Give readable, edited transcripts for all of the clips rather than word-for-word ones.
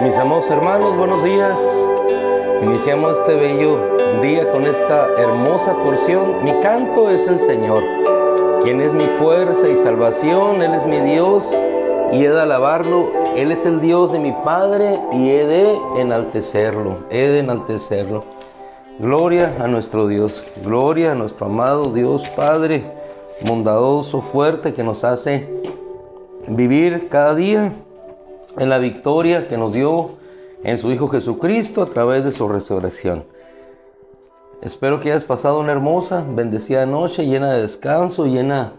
Mis amados hermanos, buenos días. Iniciamos este bello día con esta hermosa porción. Mi canto es el Señor, quien es mi fuerza y salvación. Él es mi Dios y he de alabarlo. Él es el Dios de mi Padre y he de enaltecerlo. Gloria a nuestro Dios, gloria a nuestro amado Dios Padre, bondadoso, fuerte, que nos hace vivir cada día en la victoria que nos dio en su Hijo Jesucristo a través de su resurrección. Espero que hayas pasado una hermosa, bendecida noche, llena de descanso, llena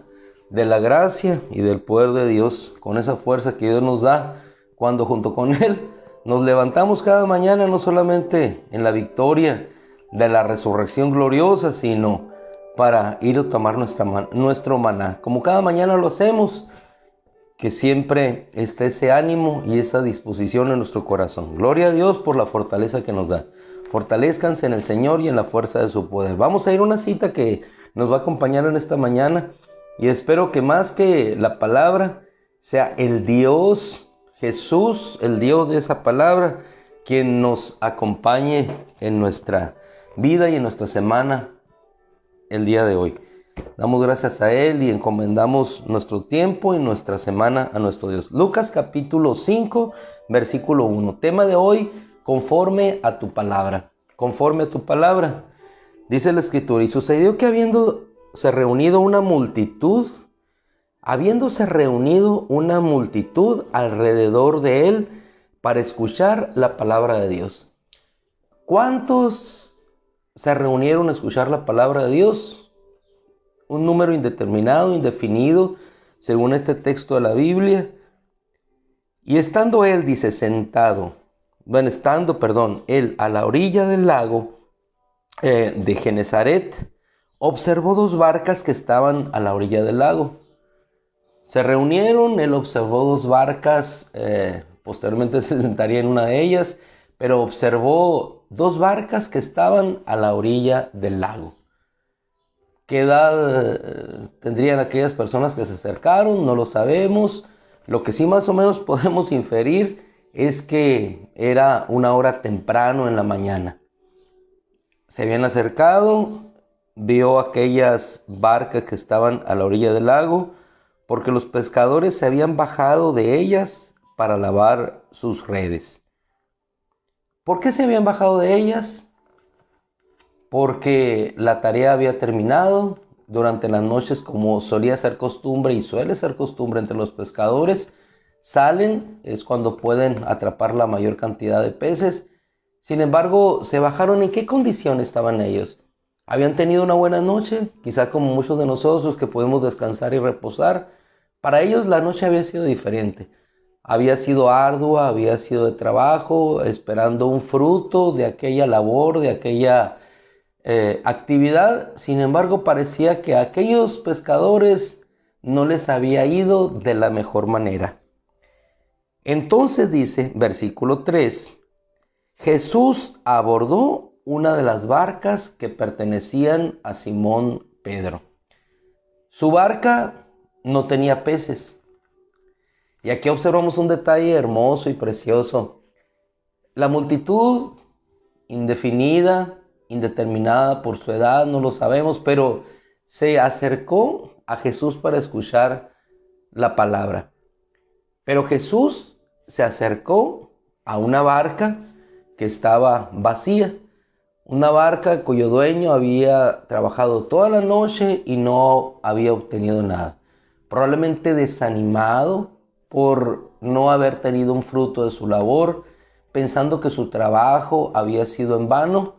de la gracia y del poder de Dios, con esa fuerza que Dios nos da cuando junto con Él nos levantamos cada mañana, no solamente en la victoria de la resurrección gloriosa, sino para ir a tomar nuestro maná. Como cada mañana lo hacemos, que siempre esté ese ánimo y esa disposición en nuestro corazón. Gloria a Dios por la fortaleza que nos da. Fortalezcanse en el Señor y en la fuerza de su poder. Vamos a ir a una cita que nos va a acompañar en esta mañana y espero que más que la palabra sea el Dios Jesús, el Dios de esa palabra, quien nos acompañe en nuestra vida y en nuestra semana el día de hoy. Damos gracias a Él y encomendamos nuestro tiempo y nuestra semana a nuestro Dios. Lucas capítulo 5, versículo 1. Tema de hoy, conforme a tu palabra. Conforme a tu palabra. Dice la Escritura, y sucedió que habiéndose reunido una multitud alrededor de Él para escuchar la palabra de Dios. ¿Cuántos se reunieron a escuchar la palabra de Dios? Un número indeterminado, indefinido, según este texto de la Biblia. Y estando él, dice, él a la orilla del lago de Genezaret, observó dos barcas que estaban a la orilla del lago. Se reunieron, él observó dos barcas, posteriormente se sentaría en una de ellas, pero observó dos barcas que estaban a la orilla del lago. ¿Qué edad tendrían aquellas personas que se acercaron? No lo sabemos. Lo que sí más o menos podemos inferir es que era una hora temprano en la mañana. Se habían acercado, vio aquellas barcas que estaban a la orilla del lago, porque los pescadores se habían bajado de ellas para lavar sus redes. ¿Por qué se habían bajado de ellas? Porque la tarea había terminado. Durante las noches, como solía ser costumbre y suele ser costumbre entre los pescadores, salen, es cuando pueden atrapar la mayor cantidad de peces. Sin embargo, se bajaron. ¿En qué condiciones estaban ellos? Habían tenido una buena noche, quizá como muchos de nosotros que podemos descansar y reposar. Para ellos la noche había sido diferente. Había sido ardua, había sido de trabajo, esperando un fruto de aquella labor, de aquella actividad. Sin embargo, parecía que a aquellos pescadores no les había ido de la mejor manera. Entonces dice, versículo 3, Jesús abordó una de las barcas que pertenecían a Simón Pedro. Su barca no tenía peces. Y aquí observamos un detalle hermoso y precioso. La multitud indefinida, indeterminada por su edad, no lo sabemos, pero se acercó a Jesús para escuchar la palabra. Pero Jesús se acercó a una barca que estaba vacía, una barca cuyo dueño había trabajado toda la noche y no había obtenido nada, probablemente desanimado por no haber tenido un fruto de su labor, pensando que su trabajo había sido en vano.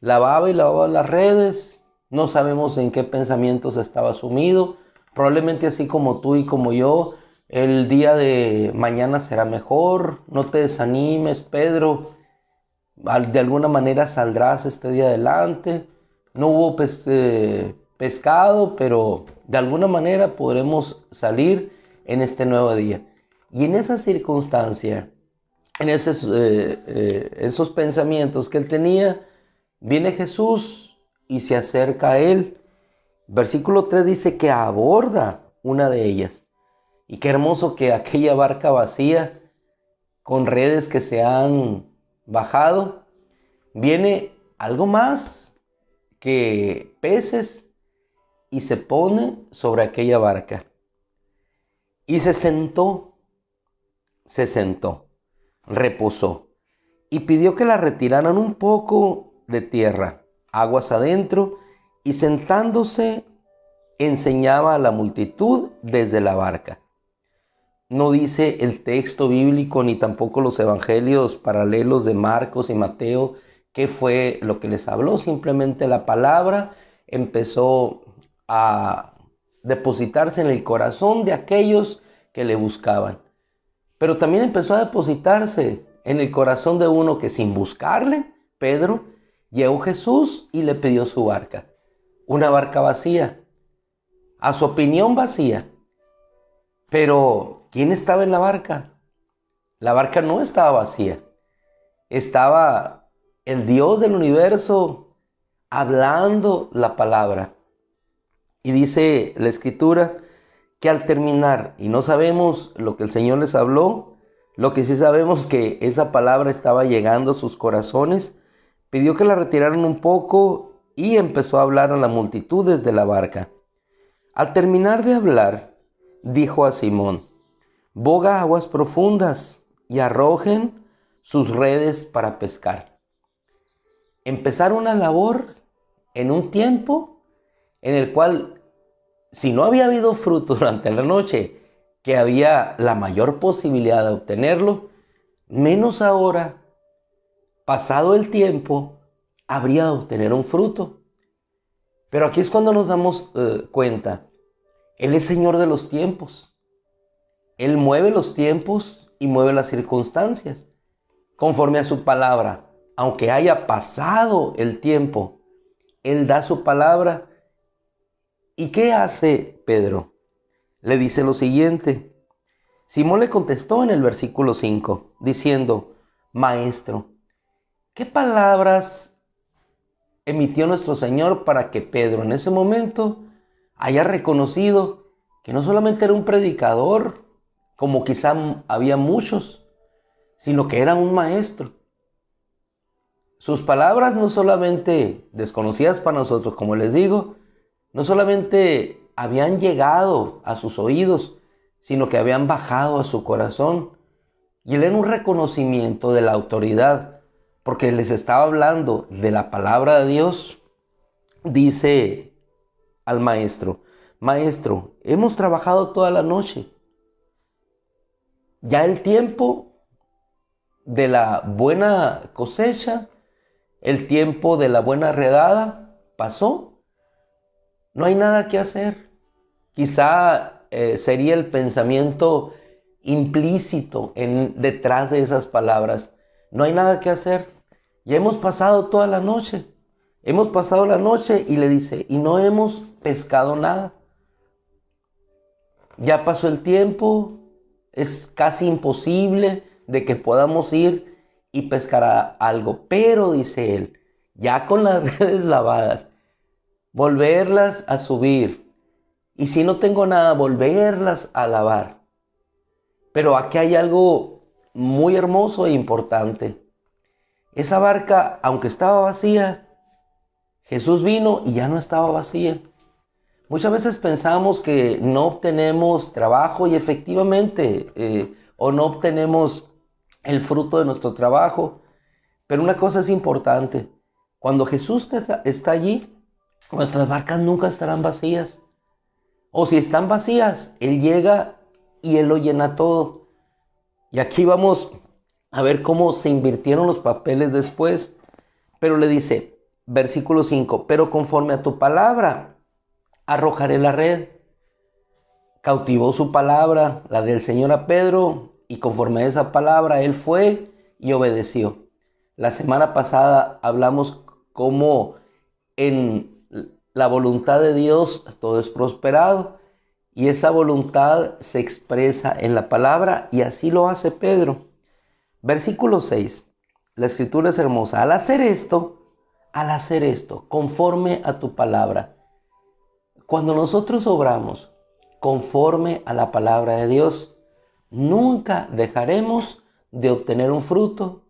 Lavaba las redes, no sabemos en qué pensamientos estaba sumido, probablemente así como tú y como yo, el día de mañana será mejor, no te desanimes, Pedro, de alguna manera saldrás este día adelante. No hubo pescado, pero de alguna manera podremos salir en este nuevo día. Y en esa circunstancia, en esos pensamientos que él tenía, viene Jesús y se acerca a él. Versículo 3 dice que aborda una de ellas. Y qué hermoso que aquella barca vacía, con redes que se han bajado, viene algo más que peces y se pone sobre aquella barca. Y se sentó, reposó y pidió que la retiraran un poco de tierra, aguas adentro, y sentándose enseñaba a la multitud desde la barca. No dice el texto bíblico ni tampoco los evangelios paralelos de Marcos y Mateo qué fue lo que les habló. Simplemente la palabra empezó a depositarse en el corazón de aquellos que le buscaban. Pero también empezó a depositarse en el corazón de uno que, sin buscarle, Pedro, llegó Jesús y le pidió su barca. Una barca vacía, a su opinión vacía. Pero ¿quién estaba en la barca? La barca no estaba vacía. Estaba el Dios del universo hablando la palabra. Y dice la Escritura que al terminar, y no sabemos lo que el Señor les habló, lo que sí sabemos que esa palabra estaba llegando a sus corazones, pidió que la retiraran un poco y empezó a hablar a la multitud desde la barca. Al terminar de hablar, dijo a Simón: boga a aguas profundas y arrojen sus redes para pescar. Empezar una labor en un tiempo en el cual, si no había habido fruto durante la noche, que había la mayor posibilidad de obtenerlo, menos ahora, pasado el tiempo, habría de obtener un fruto. Pero aquí es cuando nos damos cuenta. Él es Señor de los tiempos. Él mueve los tiempos y mueve las circunstancias conforme a su palabra. Aunque haya pasado el tiempo, Él da su palabra. ¿Y qué hace Pedro? Le dice lo siguiente. Simón le contestó en el versículo 5, diciendo: Maestro, ¿qué palabras emitió nuestro Señor para que Pedro en ese momento haya reconocido que no solamente era un predicador, como quizá había muchos, sino que era un maestro? Sus palabras, no solamente desconocidas para nosotros, como les digo, no solamente habían llegado a sus oídos, sino que habían bajado a su corazón. Y él era un reconocimiento de la autoridad, porque les estaba hablando de la palabra de Dios. Dice al maestro: Maestro, hemos trabajado toda la noche. Ya el tiempo de la buena cosecha, el tiempo de la buena redada pasó. No hay nada que hacer. Quizá sería el pensamiento implícito detrás de esas palabras. No hay nada que hacer. Ya hemos pasado toda la noche. Hemos pasado la noche, y le dice, y no hemos pescado nada. Ya pasó el tiempo. Es casi imposible de que podamos ir y pescar algo. Pero, dice él, ya con las redes lavadas, volverlas a subir. Y si no tengo nada, volverlas a lavar. Pero aquí hay algo muy hermoso e importante. Esa barca, aunque estaba vacía, Jesús vino y ya no estaba vacía. Muchas veces pensamos que no obtenemos trabajo, y efectivamente, o no obtenemos el fruto de nuestro trabajo. Pero una cosa es importante. Cuando Jesús está allí, nuestras barcas nunca estarán vacías. O si están vacías, Él llega y Él lo llena todo. Y aquí vamos a ver cómo se invirtieron los papeles después. Pero le dice, versículo 5, pero conforme a tu palabra, arrojaré la red. Cautivó su palabra, la del Señor, a Pedro, y conforme a esa palabra, él fue y obedeció. La semana pasada hablamos cómo en la voluntad de Dios, todo es prosperado. Y esa voluntad se expresa en la palabra y así lo hace Pedro. Versículo 6. La escritura es hermosa. Al hacer esto, conforme a tu palabra. Cuando nosotros obramos conforme a la palabra de Dios, nunca dejaremos de obtener un fruto,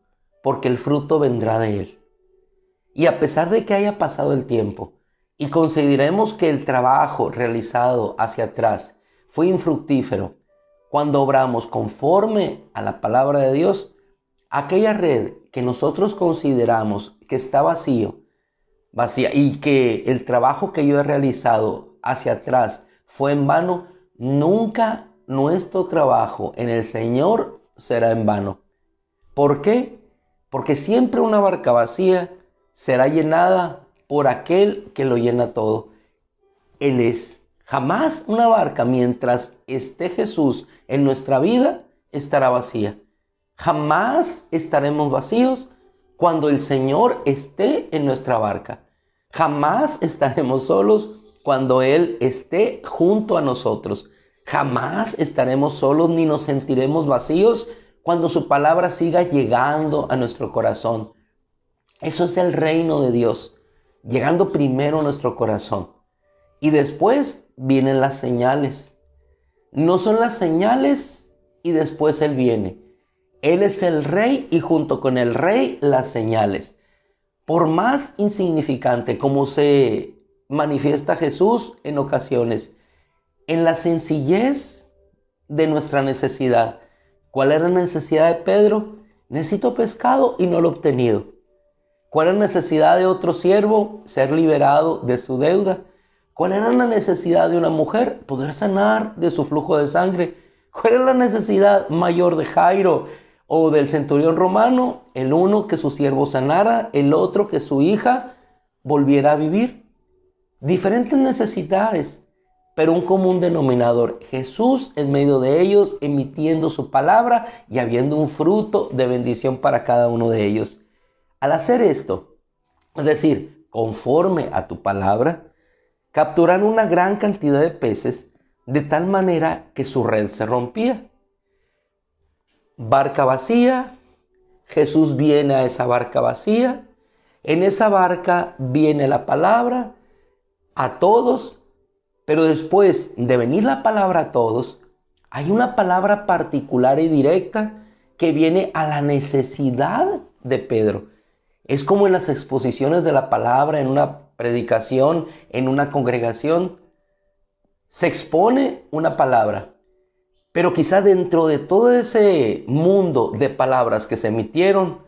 porque el fruto vendrá de Él. Y a pesar de que haya pasado el tiempo y consideremos que el trabajo realizado hacia atrás fue infructífero, cuando obramos conforme a la palabra de Dios, aquella red que nosotros consideramos que está vacía y que el trabajo que yo he realizado hacia atrás fue en vano, nunca nuestro trabajo en el Señor será en vano. ¿Por qué? Porque siempre una barca vacía será llenada por aquel que lo llena todo. Él es. Jamás una barca, mientras esté Jesús en nuestra vida, estará vacía. Jamás estaremos vacíos cuando el Señor esté en nuestra barca. Jamás estaremos solos cuando Él esté junto a nosotros. Jamás estaremos solos ni nos sentiremos vacíos cuando su palabra siga llegando a nuestro corazón. Eso es el reino de Dios, llegando primero a nuestro corazón. Y después vienen las señales. No son las señales y después Él viene. Él es el rey y junto con el rey las señales. Por más insignificante como se manifiesta Jesús en ocasiones, en la sencillez de nuestra necesidad. ¿Cuál era la necesidad de Pedro? Necesito pescado y no lo he obtenido. ¿Cuál era la necesidad de otro siervo? Ser liberado de su deuda. ¿Cuál era la necesidad de una mujer? Poder sanar de su flujo de sangre. ¿Cuál era la necesidad mayor de Jairo o del centurión romano? El uno, que su siervo sanara, el otro, que su hija volviera a vivir. Diferentes necesidades, pero un común denominador. Jesús en medio de ellos, emitiendo su palabra y habiendo un fruto de bendición para cada uno de ellos. Al hacer esto, es decir, conforme a tu palabra, capturaron una gran cantidad de peces de tal manera que su red se rompía. Barca vacía, Jesús viene a esa barca vacía, en esa barca viene la palabra a todos, pero después de venir la palabra a todos, hay una palabra particular y directa que viene a la necesidad de Pedro. Es como en las exposiciones de la palabra, en una predicación, en una congregación, se expone una palabra, pero quizá dentro de todo ese mundo de palabras que se emitieron,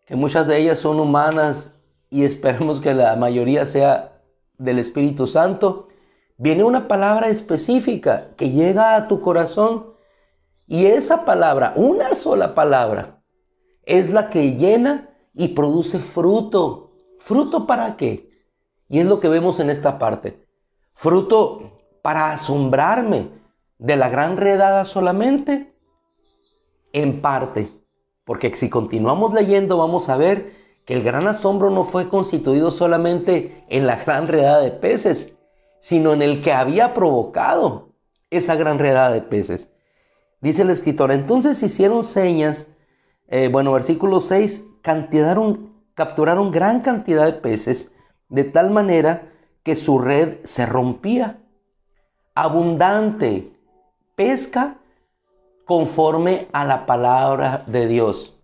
que muchas de ellas son humanas y esperemos que la mayoría sea del Espíritu Santo, viene una palabra específica que llega a tu corazón y esa palabra, una sola palabra, es la que llena y produce fruto. ¿Fruto para qué? Y es lo que vemos en esta parte. Fruto para asombrarme de la gran redada solamente, en parte. Porque si continuamos leyendo vamos a ver que el gran asombro no fue constituido solamente en la gran redada de peces, sino en el que había provocado esa gran redada de peces. Dice el escritor, entonces hicieron señas, versículo 6, capturaron gran cantidad de peces, de tal manera que su red se rompía. Abundante pesca conforme a la palabra de Dios.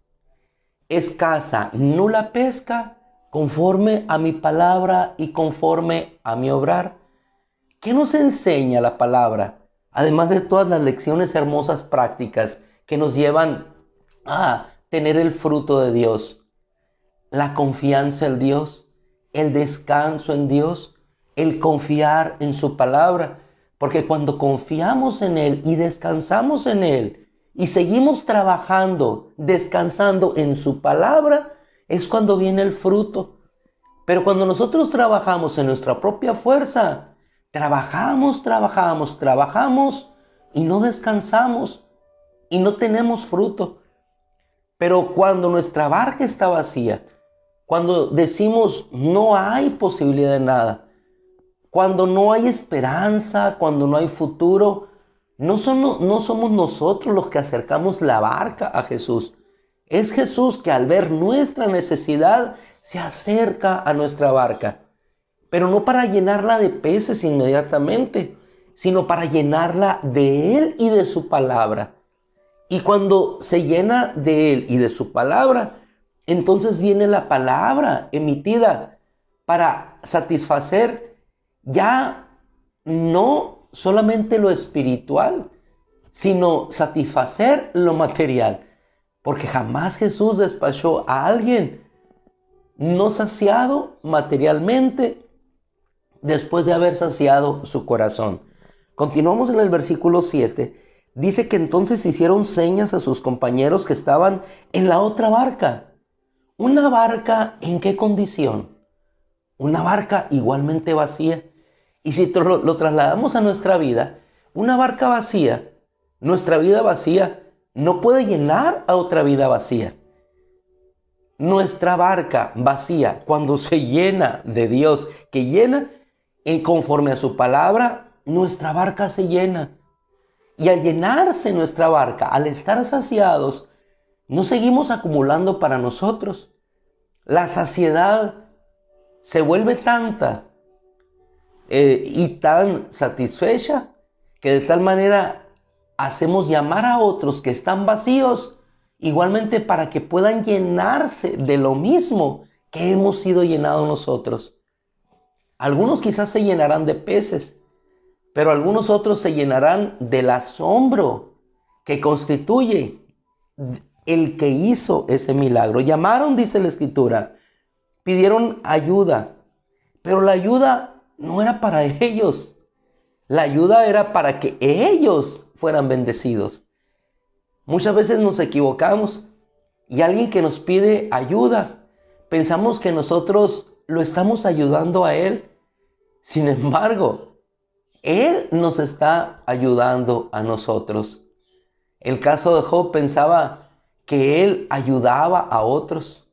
Escasa, nula pesca conforme a mi palabra y conforme a mi obrar. ¿Qué nos enseña la palabra? Además de todas las lecciones hermosas prácticas que nos llevan a tener el fruto de Dios. La confianza en Dios, el descanso en Dios, el confiar en su palabra. Porque cuando confiamos en Él y descansamos en Él y seguimos trabajando, descansando en su palabra, es cuando viene el fruto. Pero cuando nosotros trabajamos en nuestra propia fuerza, trabajamos y no descansamos y no tenemos fruto. Pero cuando nuestra barca está vacía, cuando decimos no hay posibilidad de nada, Cuando no hay esperanza, cuando no hay futuro, no somos nosotros los que acercamos la barca a Jesús. Es Jesús que al ver nuestra necesidad se acerca a nuestra barca. Pero no para llenarla de peces inmediatamente, sino para llenarla de Él y de su palabra. Y cuando se llena de Él y de su palabra, entonces viene la palabra emitida para satisfacer ya no solamente lo espiritual, sino satisfacer lo material. Porque jamás Jesús despachó a alguien no saciado materialmente después de haber saciado su corazón. Continuamos en el versículo 7. Dice que entonces hicieron señas a sus compañeros que estaban en la otra barca. ¿Una barca en qué condición? Una barca igualmente vacía. Y si lo trasladamos a nuestra vida, una barca vacía, nuestra vida vacía, no puede llenar a otra vida vacía. Nuestra barca vacía, cuando se llena de Dios, que llena conforme a su palabra, nuestra barca se llena. Y al llenarse nuestra barca, al estar saciados, no seguimos acumulando para nosotros. La saciedad se vuelve tanta y tan satisfecha que de tal manera hacemos llamar a otros que están vacíos igualmente para que puedan llenarse de lo mismo que hemos sido llenados nosotros. Algunos quizás se llenarán de peces, pero algunos otros se llenarán del asombro que constituye el que hizo ese milagro. Llamaron, dice la Escritura, pidieron ayuda, pero la ayuda no era para ellos. La ayuda era para que ellos fueran bendecidos. Muchas veces nos equivocamos y alguien que nos pide ayuda, pensamos que nosotros lo estamos ayudando a él. Sin embargo, él nos está ayudando a nosotros. El caso de Job pensaba que él ayudaba a otros.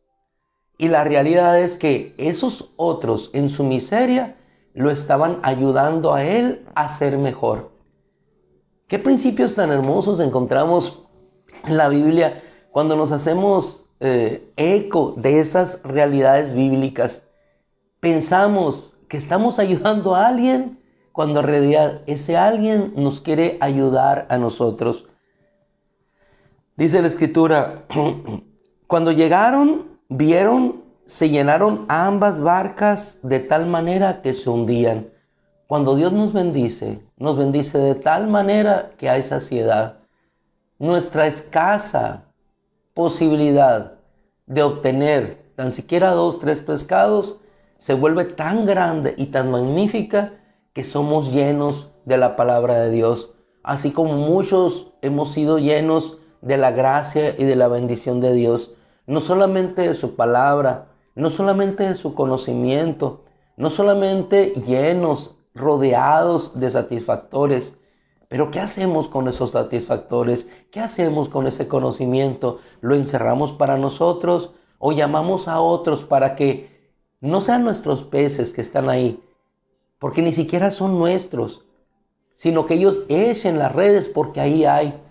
Y la realidad es que esos otros en su miseria lo estaban ayudando a él a ser mejor. ¿Qué principios tan hermosos encontramos en la Biblia cuando nos hacemos eco de esas realidades bíblicas? Pensamos que estamos ayudando a alguien cuando en realidad ese alguien nos quiere ayudar a nosotros. Dice la Escritura, cuando llegaron, vieron, se llenaron ambas barcas de tal manera que se hundían. Cuando Dios nos bendice de tal manera que hay saciedad. Nuestra escasa posibilidad de obtener tan siquiera 2, 3 pescados se vuelve tan grande y tan magnífica que somos llenos de la palabra de Dios. Así como muchos hemos sido llenos de la gracia y de la bendición de Dios. No solamente de su palabra, no solamente de su conocimiento, no solamente llenos, rodeados de satisfactores. Pero ¿qué hacemos con esos satisfactores? ¿Qué hacemos con ese conocimiento? ¿Lo encerramos para nosotros o llamamos a otros para que no sean nuestros peces que están ahí? Porque ni siquiera son nuestros, sino que ellos echen las redes porque ahí hay.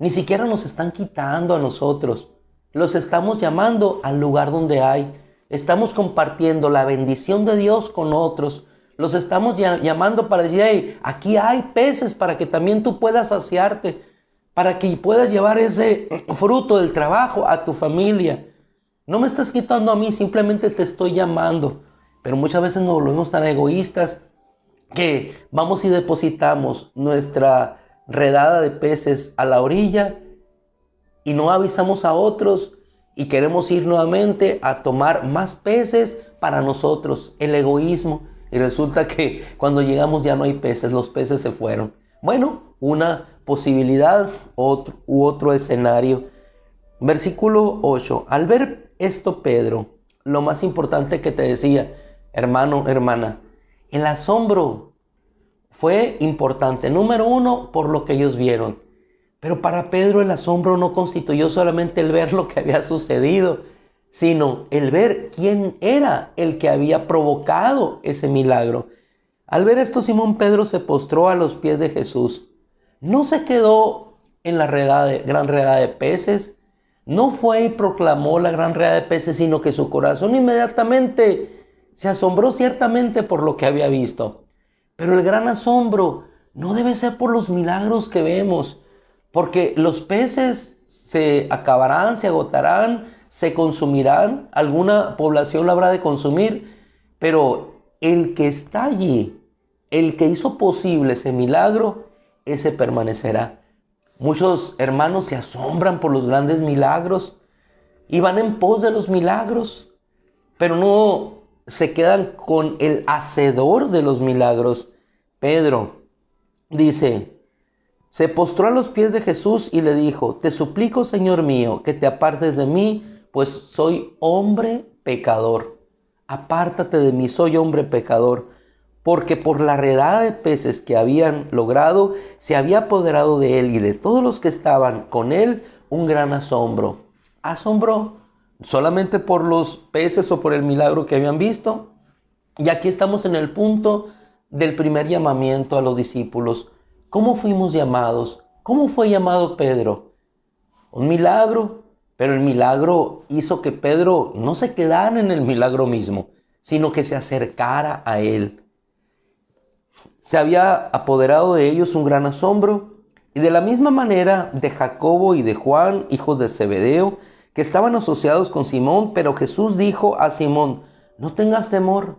Ni siquiera nos están quitando a nosotros. Los estamos llamando al lugar donde hay. Estamos compartiendo la bendición de Dios con otros. Los estamos llamando para decir, hey, aquí hay peces para que también tú puedas saciarte, para que puedas llevar ese fruto del trabajo a tu familia. No me estás quitando a mí, simplemente te estoy llamando. Pero muchas veces nos volvemos tan egoístas que vamos y depositamos nuestra redada de peces a la orilla y no avisamos a otros y queremos ir nuevamente a tomar más peces para nosotros. El egoísmo. Y resulta que cuando llegamos ya no hay peces, los peces se fueron. Bueno, una posibilidad u otro escenario. Versículo 8. Al ver esto, Pedro, lo más importante que te decía, hermano, hermana, el asombro fue importante. Número 1, por lo que ellos vieron. Pero para Pedro el asombro no constituyó solamente el ver lo que había sucedido, sino el ver quién era el que había provocado ese milagro. Al ver esto, Simón Pedro se postró a los pies de Jesús. No se quedó en la gran redada de peces, no fue y proclamó la gran redada de peces, sino que su corazón inmediatamente se asombró ciertamente por lo que había visto. Pero el gran asombro no debe ser por los milagros que vemos, porque los peces se acabarán, se agotarán, se consumirán, alguna población la habrá de consumir, pero el que está allí, el que hizo posible ese milagro, ese permanecerá. Muchos hermanos se asombran por los grandes milagros y van en pos de los milagros, pero no se quedan con el hacedor de los milagros. Pedro dice, se postró a los pies de Jesús y le dijo, te suplico, Señor mío, que te apartes de mí, pues soy hombre pecador. Apártate de mí, soy hombre pecador. Porque por la redada de peces que habían logrado, se había apoderado de él y de todos los que estaban con él un gran asombro. ¿Asombro solamente por los peces o por el milagro que habían visto? Y aquí estamos en el punto del primer llamamiento a los discípulos. ¿Cómo fuimos llamados? ¿Cómo fue llamado Pedro? Un milagro, pero el milagro hizo que Pedro no se quedara en el milagro mismo, sino que se acercara a él. Se había apoderado de ellos un gran asombro, y de la misma manera de Jacobo y de Juan, hijos de Zebedeo, que estaban asociados con Simón, pero Jesús dijo a Simón, no tengas temor,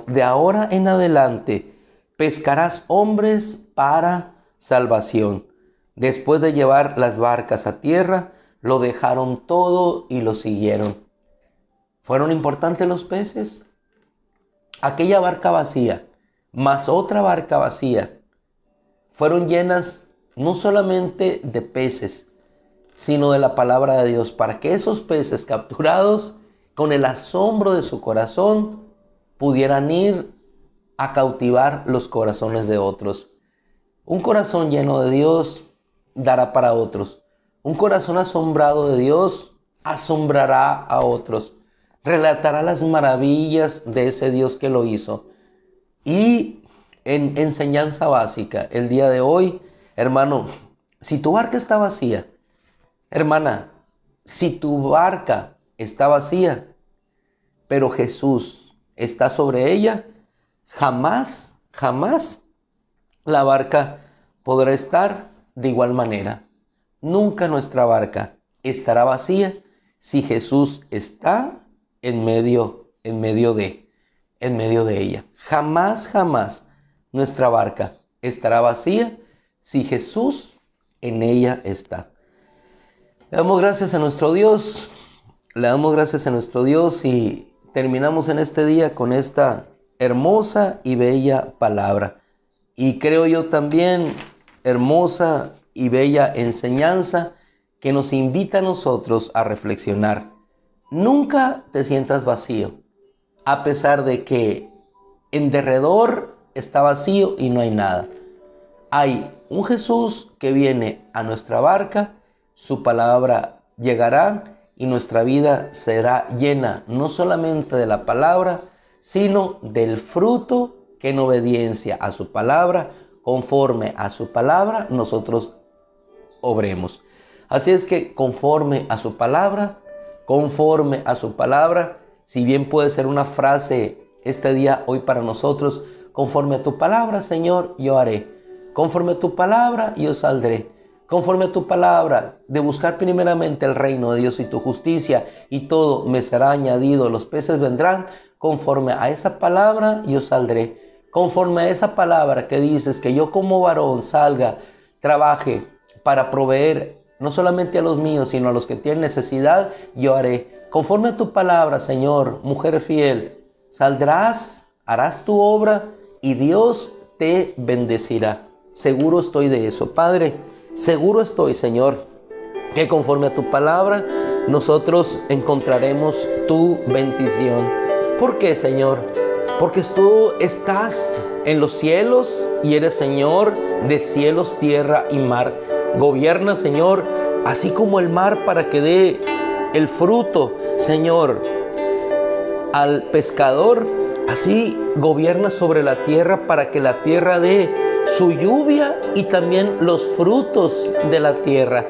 de ahora en adelante pescarás hombres para salvación. Después de llevar las barcas a tierra, lo dejaron todo y lo siguieron. ¿Fueron importantes los peces? Aquella barca vacía, más otra barca vacía, fueron llenas no solamente de peces, sino de la palabra de Dios, para que esos peces capturados, con el asombro de su corazón, pudieran ir a cautivar los corazones de otros. Un corazón lleno de Dios dará para otros. Un corazón asombrado de Dios asombrará a otros. Relatará las maravillas de ese Dios que lo hizo. Y en enseñanza básica, el día de hoy, hermano, si tu barca está vacía, hermana, si tu barca está vacía, pero Jesús está sobre ella, jamás la barca podrá estar de igual manera. Nunca nuestra barca estará vacía si Jesús está en medio de ella. Jamás nuestra barca estará vacía si Jesús en ella está. Le damos gracias a nuestro Dios. Y terminamos en este día con esta hermosa y bella palabra. Y creo yo también hermosa y bella enseñanza que nos invita a nosotros a reflexionar. Nunca te sientas vacío, a pesar de que en derredor está vacío y no hay nada. Hay un Jesús que viene a nuestra barca, su palabra llegará y nuestra vida será llena no solamente de la palabra, sino del fruto que en obediencia a su palabra, conforme a su palabra, nosotros obremos. Así es que conforme a su palabra, si bien puede ser una frase este día, hoy para nosotros, conforme a tu palabra, Señor, yo haré. Conforme a tu palabra, yo saldré. Conforme a tu palabra, de buscar primeramente el reino de Dios y tu justicia, y todo me será añadido, los peces vendrán. Conforme a esa palabra, yo saldré. Conforme a esa palabra que dices que yo como varón salga, trabaje para proveer no solamente a los míos, sino a los que tienen necesidad, yo haré. Conforme a tu palabra, Señor, mujer fiel, saldrás, harás tu obra y Dios te bendecirá. Seguro estoy de eso, Padre. Seguro estoy, Señor, que conforme a tu palabra nosotros encontraremos tu bendición. ¿Por qué, Señor? Porque tú estás en los cielos y eres Señor de cielos, tierra y mar. Gobierna, Señor, así como el mar para que dé el fruto, Señor, al pescador. Así gobierna sobre la tierra para que la tierra dé su lluvia y también los frutos de la tierra.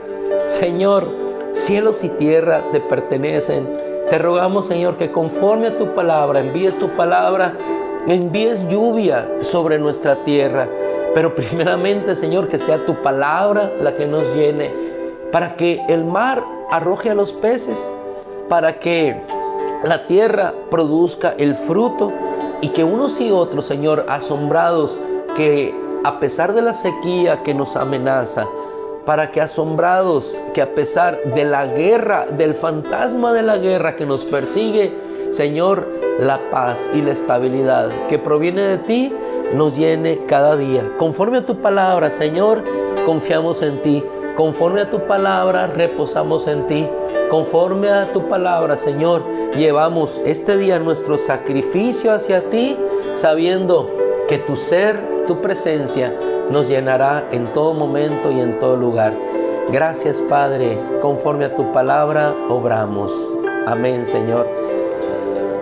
Señor, cielos y tierra te pertenecen. Te rogamos, Señor, que conforme a tu palabra, envíes tu palabra, envíes lluvia sobre nuestra tierra. Pero primeramente, Señor, que sea tu palabra la que nos llene, para que el mar arroje a los peces, para que la tierra produzca el fruto y que unos y otros, Señor, asombrados, que a pesar de la sequía que nos amenaza, para que asombrados, que a pesar de la guerra, del fantasma de la guerra que nos persigue, Señor, la paz y la estabilidad que proviene de ti nos llene cada día. Conforme a tu palabra, Señor, confiamos en ti. Conforme a tu palabra, reposamos en ti. Conforme a tu palabra, Señor, llevamos este día nuestro sacrificio hacia ti, sabiendo que tu ser, tu presencia, nos llenará en todo momento y en todo lugar. Gracias, Padre. Conforme a tu palabra, obramos. Amén, Señor.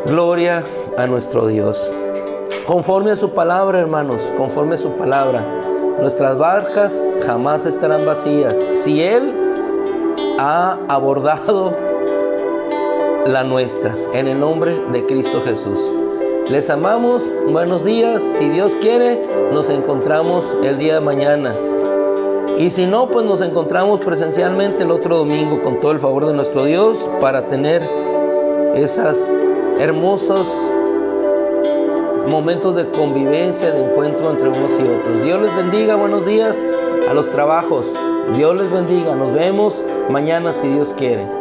Gloria a nuestro Dios. Conforme a su palabra, hermanos, conforme a su palabra, nuestras barcas jamás estarán vacías. Si Él ha abordado la nuestra, en el nombre de Cristo Jesús. Les amamos, buenos días. Si Dios quiere, nos encontramos el día de mañana. Y si no, pues nos encontramos presencialmente el otro domingo con todo el favor de nuestro Dios para tener esas hermosos momentos de convivencia, de encuentro entre unos y otros. Dios les bendiga, buenos días a los trabajos. Dios les bendiga, nos vemos mañana si Dios quiere.